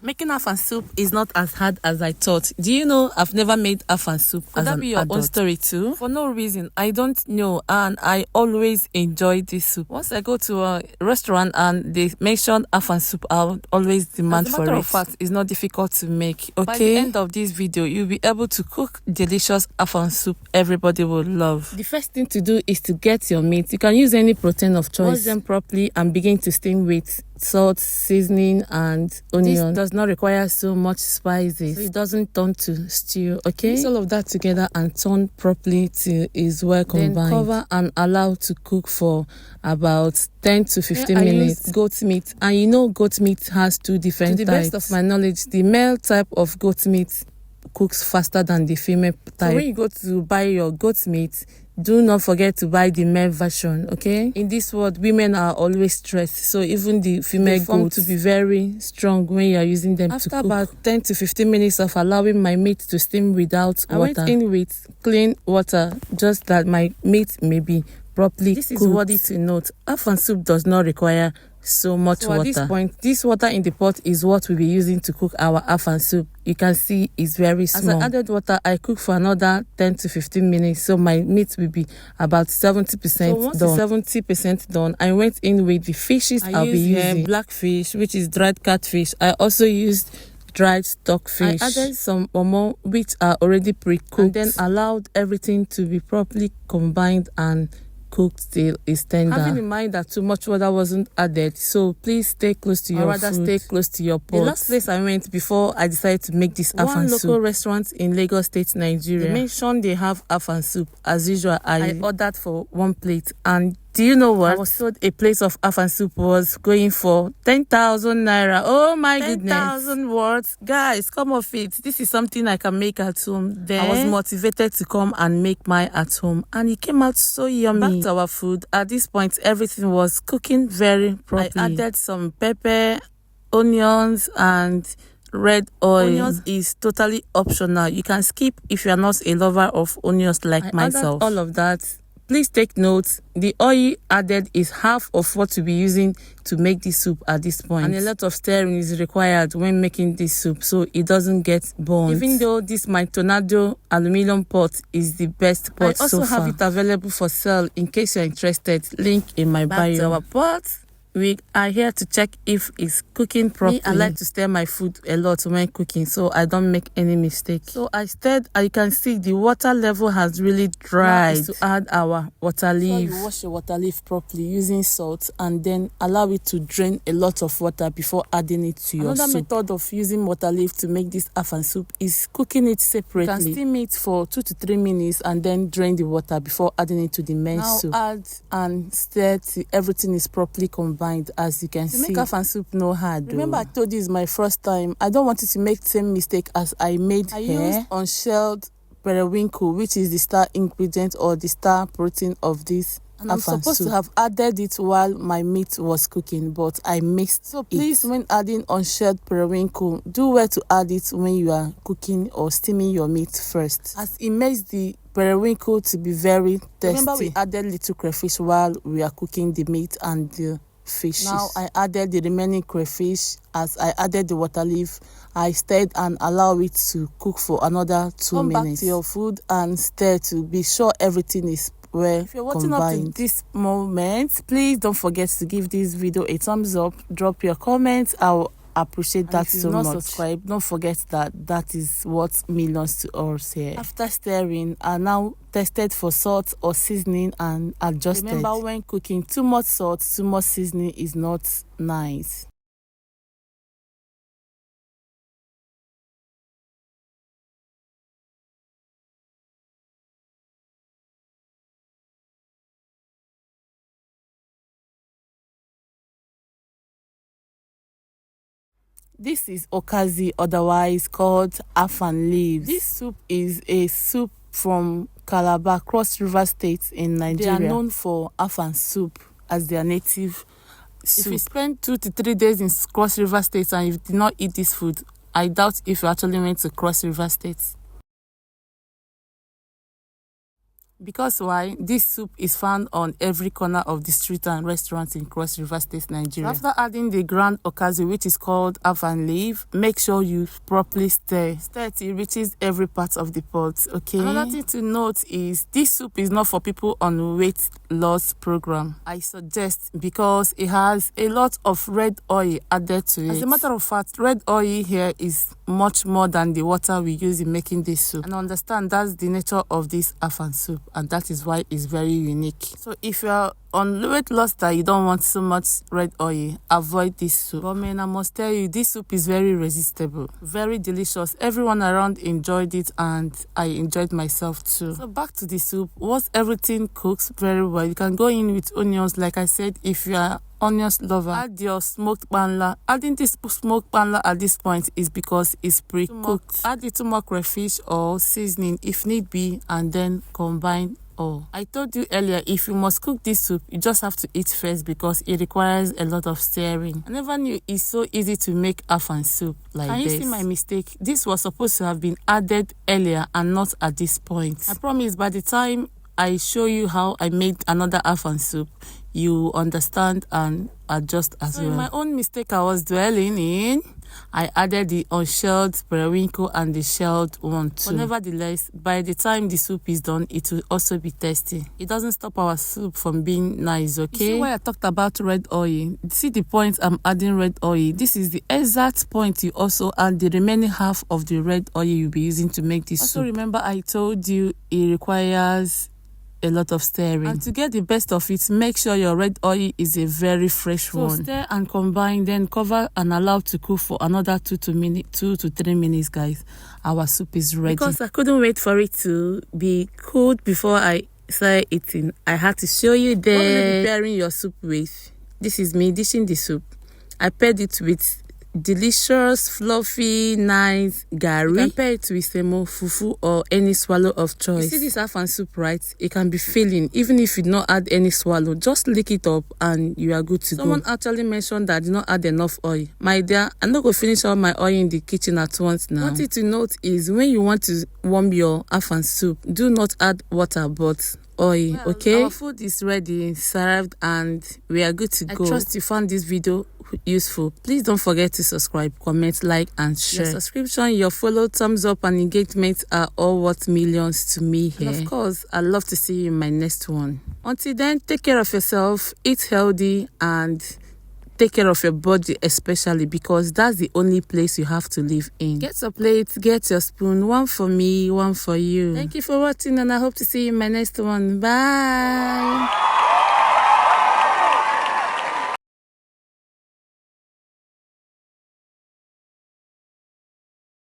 Making afang soup is not as hard as I thought. Do you know I've never made afang soup as an adult? Could that be your own story too? For no reason, I don't know, and I always enjoy this soup. Once I go to a restaurant and they mention afang soup, I'll always demand for it. As a matter of fact, it's not difficult to make. Okay. By the end of this video, you'll be able to cook delicious afang soup everybody will love. The first thing to do is to get your meat. You can use any protein of choice. Wash them properly and begin to steam with salt, seasoning, and onion. This does not require so much spices, so it doesn't turn to stew. Okay, mix all of that together and turn properly till it's well combined. Then cover and allow to cook for about 10 to 15 minutes. Goat meat, and you know goat meat has two different types. To the best of my knowledge, the male type of goat meat cooks faster than the female type. So when you go to buy your goat meat, do not forget to buy the male version. Okay, in this world, women are always stressed, so even the female goats to be very strong when you are using them to cook. After about 10 to 15 minutes of allowing my meat to steam without water, I went in with clean water, just that my meat may be properly cooked. This is worthy to note. Afang soup does not require so much water. At this point, this water in the pot is what we'll be using to cook our afang soup. You can see it's very small. As I added water, I cook for another 10 to 15 minutes, so my meat will be about 70% done. 70% done, I went in with the fishes I'll be using. Blackfish, which is dried catfish. I also used dried stockfish. I added some omo, which are already pre-cooked, and then allowed everything to be properly combined and cooked till it's tender. Having in mind that too much water wasn't added, so please stay close to your food. Stay close to your pot. The last place I went before I decided to make this afang soup, one local restaurant in Lagos State, Nigeria. They mentioned they have afang soup. As usual, I ordered for one plate, and do you know what? I was told a plate of afang soup was going for 10,000 naira. Oh my goodness. 10,000 words. Guys, come off it. This is something I can make at home. Then I was motivated to come and make mine at home, and it came out so yummy. Back to our food. At this point, everything was cooking very properly. I added some pepper, onions, and red oil. Onions is totally optional. You can skip if you are not a lover of onions like myself. All of that. Please take note, the oil added is half of what we'll be using to make this soup at this point. And a lot of stirring is required when making this soup, so it doesn't get burnt. Even though this my tornado aluminum pot is the best pot so far. I also have it available for sale in case you're interested. Link in my bio. Back to our pot. We are here to check if it's cooking properly. I like to stir my food a lot when cooking, so I don't make any mistake. So I stirred, and you can see the water level has really dried. Now is to add our water leaf. So you wash your water leaf properly using salt, and then allow it to drain a lot of water before adding it to your soup. Another method of using water leaf to make this afang soup is cooking it separately. You can steam it for 2 to 3 minutes and then drain the water before adding it to the main soup. Now add and stir till everything is properly combined. As you can see, make afang soup no hard. Remember, I told you it's my first time. I don't want you to make the same mistake as I made here. I used unshelled periwinkle, which is the star ingredient or the star protein of this. And I'm supposed to have added it while my meat was cooking, but I mixed it. So please, when adding unshelled periwinkle, do well to add it when you are cooking or steaming your meat first, as it makes the periwinkle to be very tasty. Remember, we added little crayfish while we are cooking the meat and the fishes. Now I added the remaining crayfish. As I added the water leaf, I stirred and allow it to cook for another 2 minutes. Come back to your food and stir to be sure everything is well if you're watching combined. Up to this moment, please don't forget to give this video a thumbs up, drop your comments. I'll appreciate that so much. If you're not subscribed, don't forget that is what means to us here. After stirring, I now tested for salt or seasoning and adjusted. Remember, when cooking, too much salt, too much seasoning is not nice. This is ukazi, otherwise called afang leaves. This soup is a soup from Calabar, Cross River State in Nigeria. They are known for afang soup as their native soup. If you spend 2 to 3 days in Cross River State and you did not eat this food, I doubt if you actually went to Cross River State. Because why? This soup is found on every corner of the street and restaurants in Cross River State, Nigeria. So after adding the ground ukazi, which is called afang leaf, make sure you properly stir till it reaches every part of the pot. Okay. Another thing to note is this soup is not for people on weight loss program. I suggest, because it has a lot of red oil added to it. As a matter of fact, red oil here is much more than the water we use in making this soup. And understand that's the nature of this afang soup, and that is why it's very unique. So if you are on weight loss that you don't want so much red oil, avoid this soup. But man, I must tell you, this soup is very resistible, very delicious. Everyone around enjoyed it, and I enjoyed myself too. So back to the soup. Once everything cooks very well, you can go in with onions. Like I said, if you are onions lover, add your smoked banla. Adding this smoked banla at this point is because it's pre-cooked. Add the turmeric crayfish or seasoning if need be, and then combine. Oh, I told you earlier, if you must cook this soup, you just have to eat first because it requires a lot of stirring. I never knew it's so easy to make afang soup like this. Can you see my mistake? This was supposed to have been added earlier and not at this point. I promise by the time I show you how I made another afang soup, you understand and adjust as well. So in my own mistake I was dwelling in, I added the unshelled periwinkle and the shelled one too. But nevertheless, by the time the soup is done, it will also be tasty. It doesn't stop our soup from being nice, okay? You see why I talked about red oil? See the point I'm adding red oil? This is the exact point you also add the remaining half of the red oil you'll be using to make this soup. Also remember I told you it requires a lot of stirring, and to get the best of it, make sure your red oil is a very fresh one. So stir and combine, then cover and allow to cook for another 2 to 3 minutes, guys. Our soup is ready. Because I couldn't wait for it to be cooled before I started eating, I had to show you there. What are you preparing your soup with? This is me dishing the soup. I paired it with delicious, fluffy, nice gari. You can pair it with semo, fufu, or any swallow of choice. You see this afang soup, right? It can be filling even if you do not add any swallow. Just lick it up and you are good to go. Someone actually mentioned that I did not add enough oil. My dear, I'm not going to finish all my oil in the kitchen at once now. One thing to note is when you want to warm your afang soup, do not add water but oil. Well, okay, our food is ready, served, and we are good to go. I trust you found this video useful. Please don't forget to subscribe, comment, like, and share. Your subscription, your follow, thumbs up, and engagement are all worth millions to me here. And of course, I'd love to see you in my next one. Until then, take care of yourself, eat healthy, and take care of your body, especially because that's the only place you have to live in. Get your plate, get your spoon, one for me, one for you. Thank you for watching, and I hope to see you in my next one. Bye.